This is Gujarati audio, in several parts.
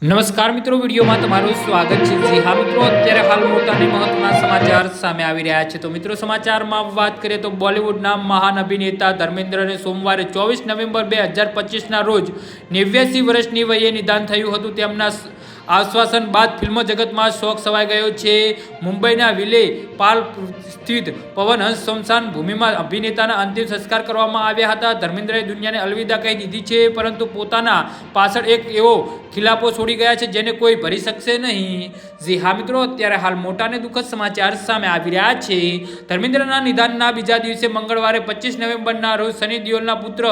નમસ્કાર મિત્રો, વિડીયોમાં તમારું સ્વાગત છે। જી હા મિત્રો, અત્યારે હાલ મોટા અને મહત્વના સમાચાર સામે આવી રહ્યા છે। તો મિત્રો, સમાચારમાં વાત કરીએ તો બોલિવૂડના મહાન અભિનેતા ધર્મેન્દ્રને સોમવારે 24 નવેમ્બર 2025ના રોજ 89 વર્ષની વયે નિદાન થયું હતું। તેમના આશ્વાસન બાદ ફિલ્મ જગતમાં શોક છવાઈ ગયો છે। મુંબઈના વિલે પાલ સ્થિત પવનહંસ સ્મશાન ભૂમિમાં અભિનેતાના અંતિમ સંસ્કાર કરવામાં આવ્યા હતા। ધર્મેન્દ્રએ દુનિયાને અલવિદા કહી દીધી છે, પરંતુ પોતાના પાછળ એક એવો ખિલાફો છોડી ગયા છે જેને કોઈ ભરી શકશે નહીં। જી હા મિત્રો, અત્યારે હાલ મોટા અને દુઃખદ સમાચાર સામે આવી રહ્યા છે। ધર્મેન્દ્રના નિદાનના બીજા દિવસે મંગળવારે 25 નવેમ્બરના રોજ સની દેઓલના પુત્ર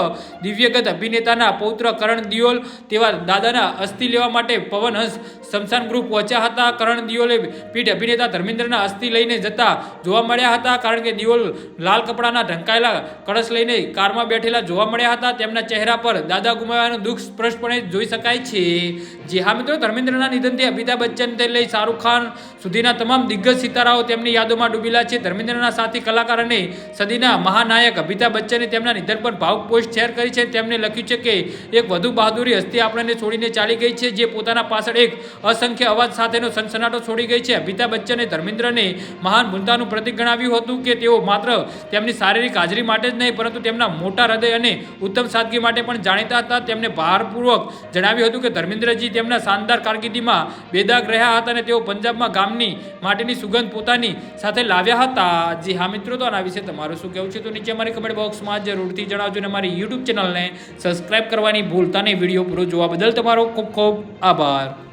દિવ્યગત અભિનેતાના પૌત્ર કરણ દેઓલ તેવા દાદાના અસ્થિ લેવા માટે પવનહંસ સ્મશાન ગૃહ પહોંચ્યા હતા। કરણ દેઓલે પીઠ અભિનેતા ધર્મેન્દ્રના અસ્થિ લઈને જતા જોવા મળ્યા હતા, કારણ કે દેઓલ લાલ કપડાના ઢંકાયેલા કળશ લઈને કારમાં બેઠેલા જોવા મળ્યા હતા। તેમના ચહેરા પર દાદા ગુમાવવાનું દુઃખ સ્પષ્ટપણે જોઈ શકાય છે। જી હા મિત્રો, ધર્મેન્દ્રના નિધનથી અમિતાભ બચ્ચનથી લઈ શાહરૂખ ખાન સુધીના તમામ દિગ્ગજ સિતારાઓ તેમની યાદોમાં ડૂબેલા છે। ધર્મેન્દ્રના સાથી કલાકાર અને સદીના મહાનાયક અમિતાભ બચ્ચને તેમના નિધન પર ભાવુક પોસ્ટ શેર કરી છે। તેમણે લખ્યું છે કે એક વધુ બહાદુરી હસ્તી આપણને છોડીને ચાલી ગઈ છે, જે પોતાના પાછળ એક અસંખ્ય અવાજ સાથેનો સનસનાટો છોડી ગઈ છે। અમિતાભ બચ્ચને ધર્મેન્દ્રને મહાન ભૂલતાનું પ્રતીક ગણાવ્યું હતું કે તેઓ માત્ર તેમની શારીરિક હાજરી માટે જ નહીં, પરંતુ તેમના મોટા હૃદય અને ઉત્તમ સાદગી માટે પણ જાણીતા હતા। તેમણે ભારપૂર્વક જણાવ્યું હતું કે ધર્મેન્દ્રજી તેમના શાનદાર કારકિર્દીમાં બેદાગ રહ્યા હતા અને તેઓ પંજાબમાં ગામની માટીની સુગંધ પોતાની સાથે લાવ્યા હતા। જી હા મિત્રો, તો આના વિશે તમારું શું કહેવું છે તો નીચે અમારી કમેન્ટ બોક્સમાં જરૂરથી જણાવજો અને અમારી યુટ્યુબ ચેનલને સબસ્ક્રાઇબ કરવાની ભૂલતા નહીં। વિડીયો પૂરો જોવા બદલ તમારો ખૂબ ખૂબ આભાર।